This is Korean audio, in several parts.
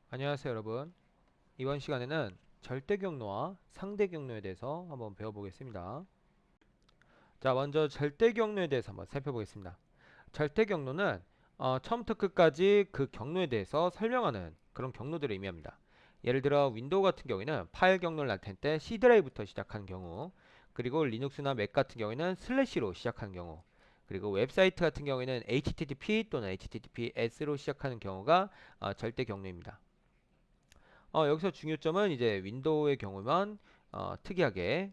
안녕하세요 여러분. 이번 시간에는 절대 경로와 상대 경로에 대해서 한번 배워보겠습니다. 자, 먼저 절대 경로에 대해서 한번 살펴보겠습니다. 절대 경로는 처음부터 끝까지 그 경로에 대해서 설명하는 그런 경로들을 의미합니다. 예를 들어 윈도우 같은 경우에는 파일 경로를 나타낼 때 C 드라이브부터 시작하는 경우, 그리고 리눅스나 맥 같은 경우에는 슬래시로 시작하는 경우, 그리고 웹사이트 같은 경우에는 HTTP 또는 HTTPS로 시작하는 경우가 절대 경로입니다. 여기서 중요점은 이제 윈도우의 경우만 특이하게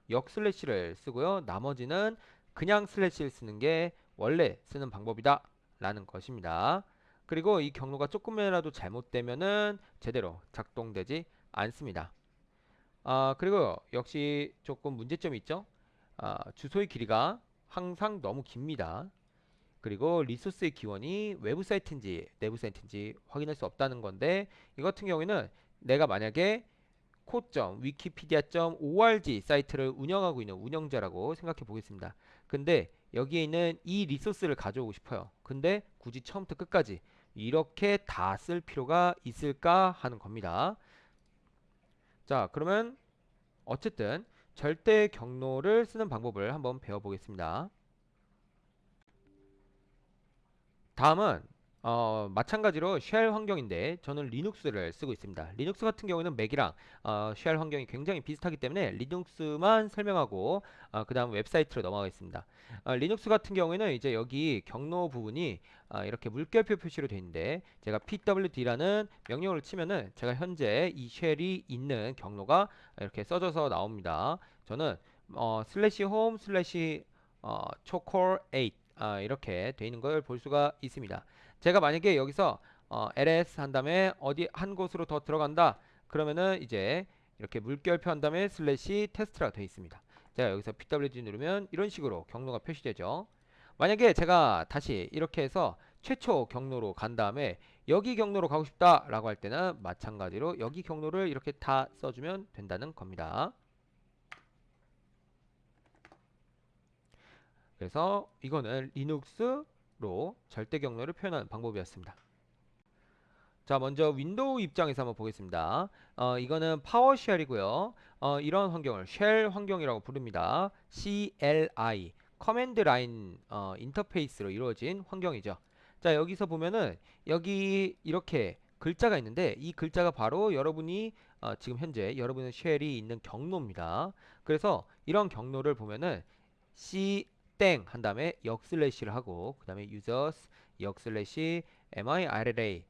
역 슬래시를 쓰고요. 나머지는 그냥 슬래시를 쓰는 게 원래 쓰는 방법이다 라는 것입니다. 그리고 이 경로가 조금이라도 잘못되면은 제대로 작동되지 않습니다. 그리고 역시 조금 문제점이 있죠. 주소의 길이가 항상 너무 깁니다. 그리고 리소스의 기원이 외부 사이트인지 내부 사이트인지 확인할 수 없다는 건데, 이 같은 경우에는 내가 만약에 wikipedia.org 사이트를 운영하고 있는 운영자라고 생각해 보겠습니다. 근데 여기에 있는 이 리소스를 가져오고 싶어요. 근데 굳이 처음부터 끝까지 이렇게 다 쓸 필요가 있을까 하는 겁니다. 자, 그러면 어쨌든 절대 경로를 쓰는 방법을 한번 배워보겠습니다. 다음은 마찬가지로 쉘 환경인데 저는 리눅스를 쓰고 있습니다. 리눅스 같은 경우는 맥이랑 쉘 환경이 굉장히 비슷하기 때문에 리눅스만 설명하고 그 다음 웹사이트로 넘어가겠습니다. 리눅스 같은 경우에는 이제 여기 경로 부분이 이렇게 물결표 표시로 되어 있는데, 제가 pwd라는 명령어를 치면은 제가 현재 이 쉘이 있는 경로가 이렇게 써져서 나옵니다. 저는 슬래시 홈 슬래시 초콜 8 이렇게 돼 있는 걸 볼 수가 있습니다. 제가 만약에 여기서 ls 한 다음에 어디 한 곳으로 더 들어간다 그러면은 이제 이렇게 물결표 한 다음에 슬래시 테스트라고 되어 있습니다. 제가 여기서 pwd 누르면 이런 식으로 경로가 표시되죠. 만약에 제가 다시 이렇게 해서 최초 경로로 간 다음에 여기 경로로 가고 싶다 라고 할 때는 마찬가지로 여기 경로를 이렇게 다 써주면 된다는 겁니다. 그래서 이거는 리눅스로 절대 경로를 표현하는 방법이었습니다. 자, 먼저 윈도우 입장에서 한번 보겠습니다. 이거는 파워쉘이고요. 이런 환경을 쉘 환경이라고 부릅니다. CLI, 커맨드 라인 인터페이스로 이루어진 환경이죠. 자, 여기서 보면은 여기 이렇게 글자가 있는데 이 글자가 바로 여러분이 지금 현재 여러분의 쉘이 있는 경로입니다. 그래서 이런 경로를 보면은 C 땡 한 다음에 역 슬래시를 하고 그 다음에 users 역 슬래시 mirra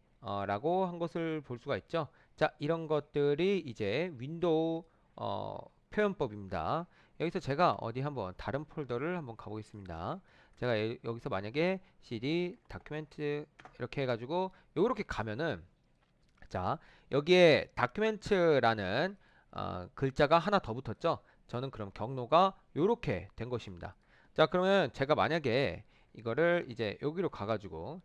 라고 한 것을 볼 수가 있죠. 자, 이런 것들이 이제 윈도우 표현법입니다. 여기서 제가 어디 한번 다른 폴더를 한번 가보겠습니다. 제가 여기서 만약에 cd 다큐멘트 이렇게 해가지고 요렇게 가면은, 자, 여기에 다큐멘트라는 글자가 하나 더 붙었죠. 저는 그럼 경로가 요렇게 된 것입니다. 자, 그러면 제가 만약에 이거를 이제 여기로 가가지고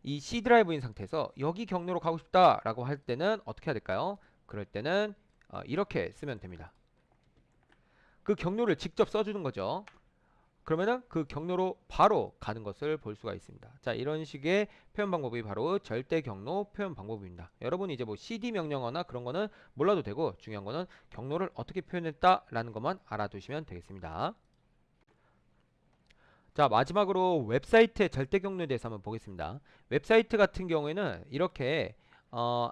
이 C 드라이브인 상태에서 여기 경로로 가고 싶다라고 할 때는 어떻게 해야 될까요? 그럴 때는 이렇게 쓰면 됩니다. 그 경로를 직접 써주는 거죠. 그러면은 그 경로로 바로 가는 것을 볼 수가 있습니다. 자, 이런 식의 표현 방법이 바로 절대 경로 표현 방법입니다. 여러분이 이제 뭐 cd 명령어나 그런 거는 몰라도 되고, 중요한 거는 경로를 어떻게 표현했다라는 것만 알아두시면 되겠습니다. 자, 마지막으로 웹사이트의 절대 경로에 대해서 한번 보겠습니다. 웹사이트 같은 경우에는 이렇게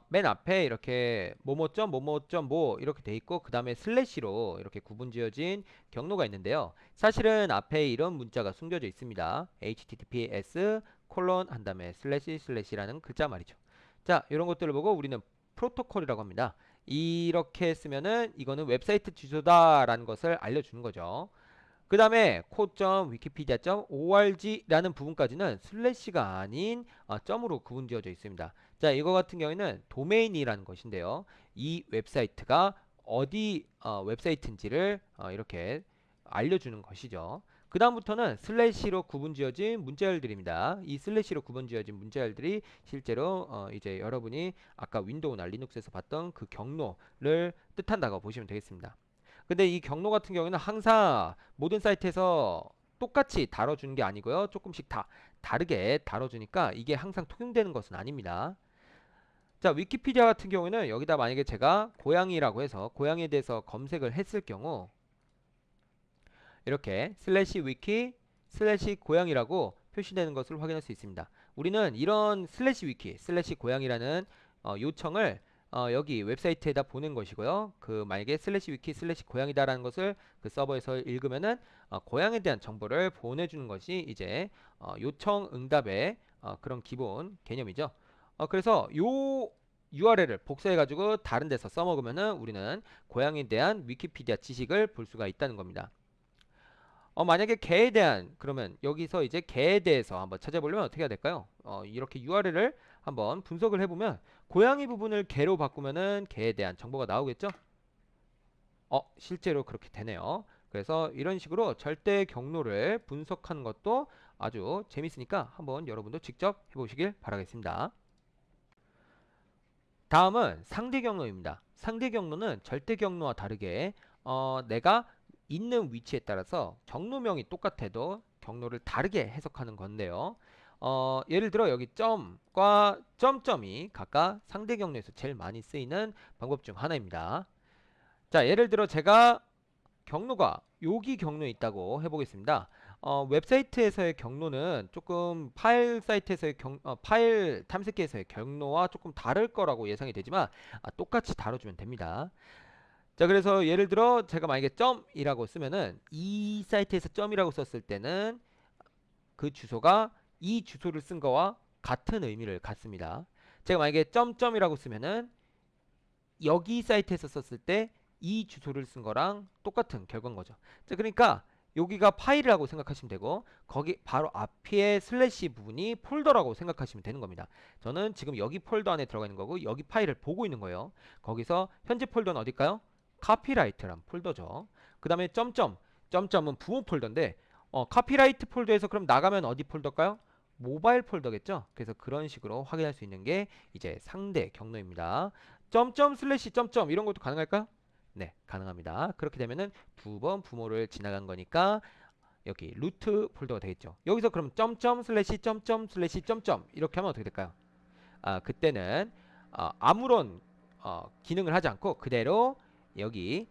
맨 앞에 이렇게 뭐뭐점 이렇게 돼 있고 그 다음에 슬래시로 이렇게 구분 지어진 경로가 있는데요. 사실은 앞에 이런 문자가 숨겨져 있습니다. https 콜론 한 다음에 슬래시 슬래시라는 글자 말이죠. 자, 이런 것들을 보고 우리는 프로토콜이라고 합니다. 이렇게 쓰면은 이거는 웹사이트 주소다라는 것을 알려주는 거죠. 그 다음에 co.wikipedia.org라는 부분까지는 슬래시가 아닌 점으로 구분 지어져 있습니다. 자, 이거 같은 경우에는 도메인이라는 것인데요. 이 웹사이트가 어디 웹사이트인지를 이렇게 알려주는 것이죠. 그 다음부터는 슬래시로 구분 지어진 문자열들입니다. 이 슬래시로 구분 지어진 문자열들이 실제로 이제 여러분이 아까 윈도우나 리눅스에서 봤던 그 경로를 뜻한다고 보시면 되겠습니다. 근데 이 경로 같은 경우에는 항상 모든 사이트에서 똑같이 다뤄주는 게 아니고요. 조금씩 다 다르게 다뤄주니까 이게 항상 통용되는 것은 아닙니다. 자, 위키피디아 같은 경우는 여기다 만약에 제가 고양이라고 해서 고양이에 대해서 검색을 했을 경우 이렇게 슬래시 위키 슬래시 고양이라고 표시되는 것을 확인할 수 있습니다. 우리는 이런 슬래시 위키 슬래시 고양이라는 요청을 여기 웹사이트에다 보낸 것이고요. 그 만약에 슬래시 위키 슬래시 고양이다라는 것을 그 서버에서 읽으면은 고양이에 대한 정보를 보내주는 것이 이제 요청 응답의 그런 기본 개념이죠. 그래서 요 URL을 복사해 가지고 다른 데서 써먹으면은 우리는 고양이에 대한 위키피디아 지식을 볼 수가 있다는 겁니다. 만약에 개에 대한 그러면 여기서 이제 개에 대해서 한번 찾아보려면 어떻게 해야 될까요? 이렇게 URL을 한번 분석을 해보면 고양이 부분을 개로 바꾸면은 개에 대한 정보가 나오겠죠? 실제로 그렇게 되네요. 그래서 이런 식으로 절대 경로를 분석하는 것도 아주 재밌으니까 한번 여러분도 직접 해보시길 바라겠습니다. 다음은 상대 경로입니다. 상대 경로는 절대 경로와 다르게 내가 있는 위치에 따라서 경로명이 똑같아도 경로를 다르게 해석하는 건데요. 예를 들어 여기 점과 점점이 각각 상대 경로에서 제일 많이 쓰이는 방법 중 하나입니다. 자, 예를 들어 제가 경로가 여기 경로에 있다고 해보겠습니다. 웹사이트에서의 경로는 조금 파일 사이트에서의 파일 탐색기에서의 경로와 조금 다를 거라고 예상이 되지만 똑같이 다뤄주면 됩니다. 자, 그래서 예를 들어 제가 만약에 점이라고 쓰면은 이 사이트에서 점이라고 썼을 때는 그 주소가 이 주소를 쓴 거와 같은 의미를 갖습니다. 제가 만약에 점점이라고 쓰면은 여기 사이트에서 썼을 때 이 주소를 쓴 거랑 똑같은 결과인 거죠. 자, 그러니까 여기가 파일이라고 생각하시면 되고 거기 바로 앞에 슬래시 부분이 폴더라고 생각하시면 되는 겁니다. 저는 지금 여기 폴더 안에 들어가 있는 거고 여기 파일을 보고 있는 거예요. 거기서 현재 폴더는 어딜까요? 카피라이트란 폴더죠. 그 다음에 점점은 부모 폴더인데 카피라이트 폴더에서 그럼 나가면 어디 폴더일까요? 모바일 폴더겠죠. 그래서 그런 식으로 확인할 수 있는 게 이제 상대 경로입니다. 점점 슬래시 점점 이런 것도 가능할까요? 네, 가능합니다. 그렇게 되면은 두 번 부모를 지나간 거니까 여기 루트 폴더가 되겠죠. 여기서 그럼 점점 슬래시 점점 슬래시 점점 이렇게 하면 어떻게 될까요? 그때는 아무런 기능을 하지 않고 그대로 여기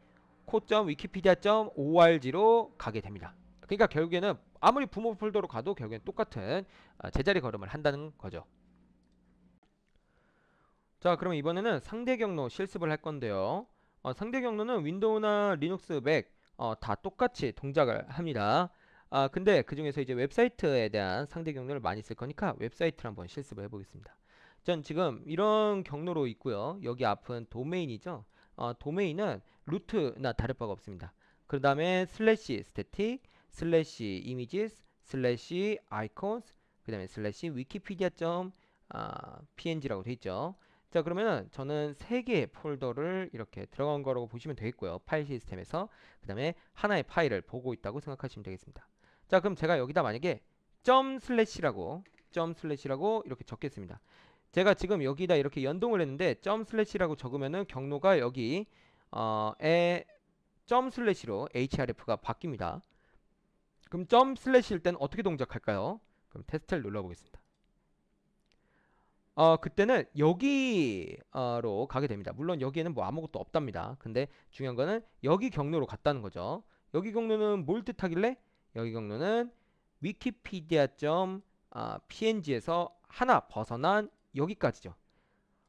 co.wikipedia.org로 가게 됩니다. 그러니까 결국에는 아무리 부모 폴더로 가도 결국엔 똑같은 제자리 걸음을 한다는 거죠. 자, 그럼 이번에는 상대 경로 실습을 할 건데요. 상대 경로는 윈도우나 리눅스, 맥 다 똑같이 동작을 합니다. 근데 그 중에서 이제 웹사이트에 대한 상대 경로를 많이 쓸 거니까 웹사이트를 한번 실습을 해보겠습니다. 전 지금 이런 경로로 있고요. 여기 앞은 도메인이죠. 도메인은 루트나 다를 바가 없습니다. 그 다음에 슬래시 스태틱, 슬래시 이미지스, 슬래시 아이콘스, 그 다음에 슬래시 wikipedia.png라고 되어 있죠. 자, 그러면은 저는 세 개의 폴더를 이렇게 들어간 거라고 보시면 되겠고요. 파일 시스템에서. 그 다음에 하나의 파일을 보고 있다고 생각하시면 되겠습니다. 자, 그럼 제가 여기다 만약에 점 슬래시라고 이렇게 적겠습니다. 제가 지금 여기다 이렇게 연동을 했는데 점 슬래시라고 적으면은 경로가 여기 점 슬래시로 href가 바뀝니다. 그럼 점 슬래시일 때는 어떻게 동작할까요? 그럼 테스트를 눌러보겠습니다. 그때는 여기로 가게 됩니다. 물론 여기에는 뭐 아무것도 없답니다. 근데 중요한 거는 여기 경로로 갔다는 거죠. 여기 경로는 뭘 뜻하길래? 여기 경로는 wikipedia.png에서 하나 벗어난 여기까지죠.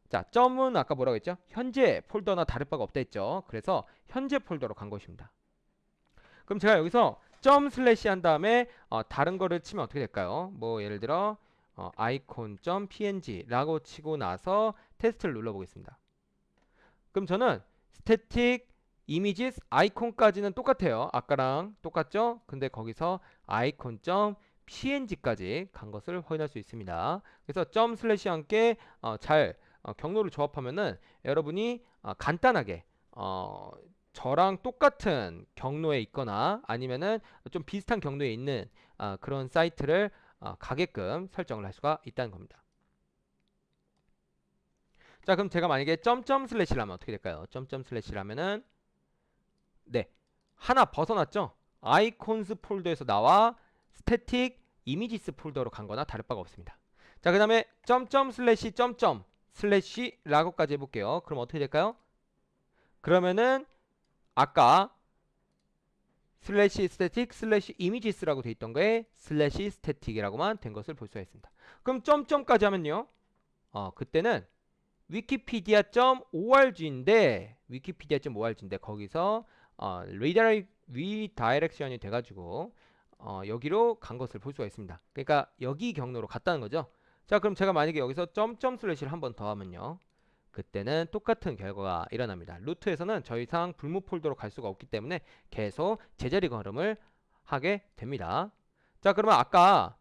자, 점은 아까 뭐라고 했죠? 현재 폴더나 다를 바가 없다 했죠. 그래서 현재 폴더로 간 것입니다. 그럼 제가 여기서 점 슬래시 한 다음에 다른 거를 치면 어떻게 될까요? 뭐 예를 들어 icon.png라고 치고 나서 테스트를 눌러보겠습니다. 그럼 저는 static images 아이콘까지는 똑같아요. 아까랑 똑같죠? 근데 거기서 icon.png까지 간 것을 확인할 수 있습니다. 그래서 점 슬래시와 함께 잘 경로를 조합하면은 여러분이 간단하게 저랑 똑같은 경로에 있거나 아니면은 좀 비슷한 경로에 있는 그런 사이트를 가게끔 설정을 할 수가 있다는 겁니다. 자, 그럼 제가 만약에 점점 슬래시를 하면 어떻게 될까요? 점점 슬래시를 하면은 네, 하나 벗어났죠? 아이콘스 폴더에서 나와 스태틱 이미지스 폴더로 간 거나 다를 바가 없습니다. 자, 그 다음에 점점 슬래시 점점 슬래시라고까지 해볼게요. 그럼 어떻게 될까요? 그러면은 아까 슬래시 스태틱 슬래시 이미지스라고 돼 있던 거에 슬래시 스태틱이라고만 된 것을 볼 수가 있습니다. 그럼 점점까지 하면요. 그때는 wikipedia.org인데 거기서 리다이렉션이 돼가지고 여기로 간 것을 볼 수가 있습니다. 그러니까 여기 경로로 갔다는 거죠. 자, 그럼 제가 만약에 여기서 점점 슬래시를 한 번 더 하면요. 그때는 똑같은 결과가 일어납니다. 루트에서는 더 이상 불무 폴더로 갈 수가 없기 때문에 계속 제자리 걸음을 하게 됩니다. 자, 그러면 아까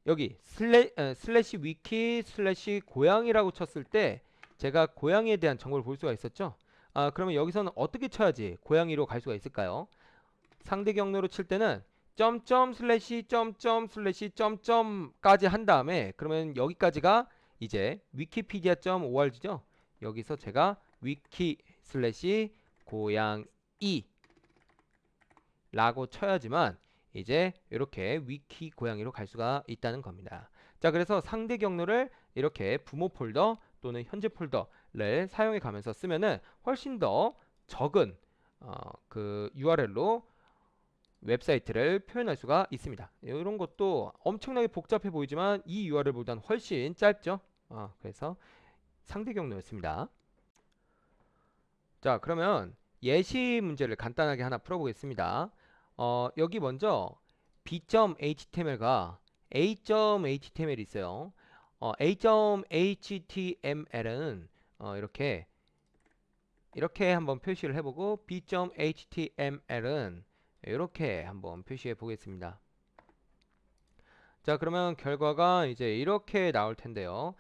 여기 슬래시 위키 슬래시 고양이라고 쳤을 때 제가 고양이에 대한 정보를 볼 수가 있었죠. 그러면 여기서는 어떻게 쳐야지 고양이로 갈 수가 있을까요? 상대 경로로 칠 때는 점점 슬래시 점점 슬래시 점점까지 한 다음에 그러면 여기까지가 이제 wikipedia.org죠. 여기서 제가 위키 슬래시 고양이 라고 쳐야지만 이제 이렇게 위키 고양이로 갈 수가 있다는 겁니다. 자, 그래서 상대 경로를 이렇게 부모 폴더 또는 현재 폴더를 사용해 가면서 쓰면은 훨씬 더 적은 그 URL로 웹사이트를 표현할 수가 있습니다. 이런 것도 엄청나게 복잡해 보이지만 이 URL보다는 훨씬 짧죠. 그래서 상대 경로였습니다. 자, 그러면 예시 문제를 간단하게 하나 풀어보겠습니다. 여기 먼저 b.html과 a.html이 있어요. a.html은 이렇게 한번 표시를 해보고 b.html은 이렇게 한번 표시해 보겠습니다. 자, 그러면 결과가 이제 이렇게 나올 텐데요.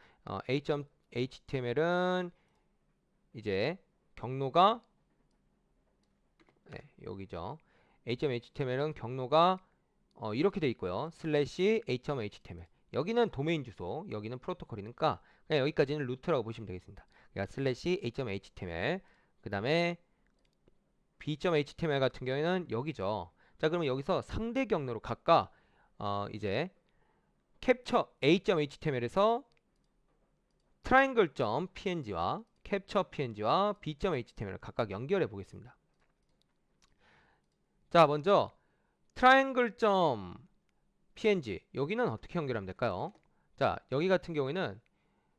a.html은 이제 경로가 여기죠. a.html은 경로가 이렇게 돼 있고요. 슬래시 a.html 여기는 도메인 주소, 여기는 프로토콜이니까 그냥 여기까지는 루트라고 보시면 되겠습니다. 그러니까 슬래시 a.html 그 다음에 b.html 같은 경우에는 여기죠. 자, 그러면 여기서 상대 경로로 각각 이제 캡처 a.html에서 triangle.png와 캡처 png와 b.html을 각각 연결해 보겠습니다. 자, 먼저 triangle.png 여기는 어떻게 연결하면 될까요? 자, 여기 같은 경우에는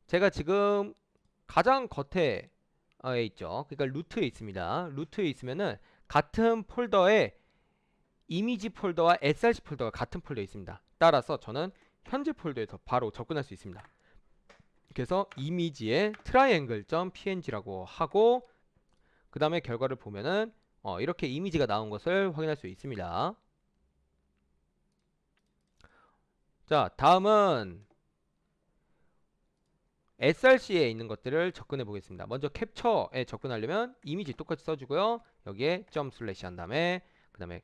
제가 지금 가장 겉에 있죠. 그러니까 루트에 있습니다. 루트에 있으면은 같은 폴더에 이미지 폴더와 src 폴더가 같은 폴더에 있습니다. 따라서 저는 현재 폴더에서 바로 접근할 수 있습니다. 그래서 이미지에 triangle.png라고 하고 그 다음에 결과를 보면은 이렇게 이미지가 나온 것을 확인할 수 있습니다. 자, 다음은 src에 있는 것들을 접근해 보겠습니다. 먼저 캡처에 접근하려면 이미지 똑같이 써주고요. 여기에 점 슬래시 한 다음에 그 다음에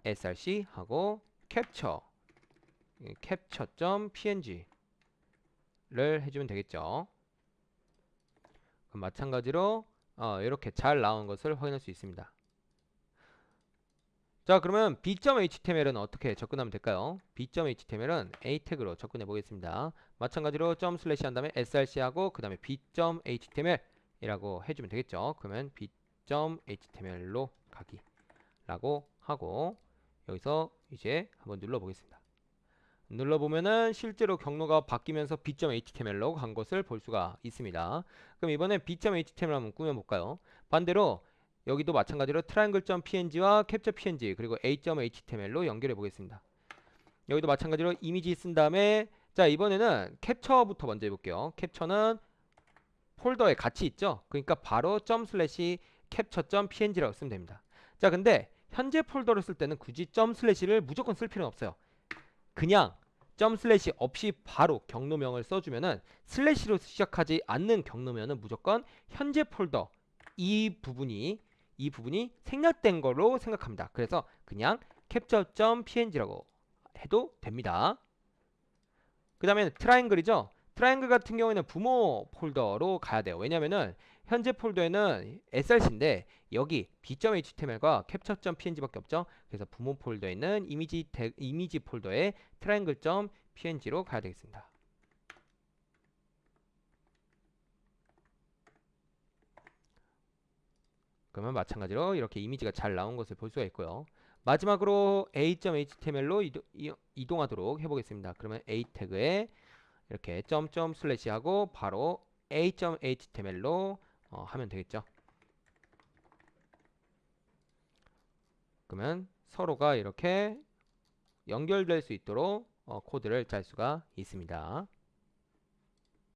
src 하고 캡처.png를 해주면 되겠죠. 그럼 마찬가지로 이렇게 잘 나온 것을 확인할 수 있습니다. 자, 그러면 b.html은 어떻게 접근하면 될까요? b.html은 a 태그로 접근해 보겠습니다. 마찬가지로 점 슬래시 한 다음에 src 하고 그 다음에 b.html 이라고 해주면 되겠죠. 그러면 b.html로 가기 라고 하고 여기서 이제 한번 눌러 보겠습니다. 눌러보면은 실제로 경로가 바뀌면서 b.html로 간 것을 볼 수가 있습니다. 그럼 이번엔 b.html 한번 꾸며볼까요? 반대로 여기도 마찬가지로 triangle.png와 capture.png 그리고 a.html로 연결해 보겠습니다. 여기도 마찬가지로 이미지 쓴 다음에 자, 이번에는 캡처부터 먼저 해볼게요. 캡처는 폴더에 같이 있죠. 그러니까 바로 capture.png라고 쓰면 됩니다. 자, 근데 현재 폴더를 쓸 때는 굳이 점 슬래시를 무조건 쓸 필요는 없어요. 그냥 점 슬래시 없이 바로 경로명을 써주면은 슬래시로 시작하지 않는 경로면은 무조건 현재 폴더 이 부분이 생략된 걸로 생각합니다. 그래서 그냥 capture.png라고 해도 됩니다. 그 다음에 트라이앵글이죠. 트라이앵글 같은 경우에는 부모 폴더로 가야 돼요. 왜냐면은 현재 폴더에는 src인데 여기 b.html과 capture.png 밖에 없죠. 그래서 부모 폴더에 있는 이미지 폴더에 triangle.png로 가야 되겠습니다. 그러면 마찬가지로 이렇게 이미지가 잘 나온 것을 볼 수가 있고요. 마지막으로 a.html로 이동하도록 해보겠습니다. 그러면 a 태그에 이렇게 점점 슬래시 하고 바로 a.html로 하면 되겠죠. 그러면 서로가 이렇게 연결될 수 있도록 코드를 짤 수가 있습니다.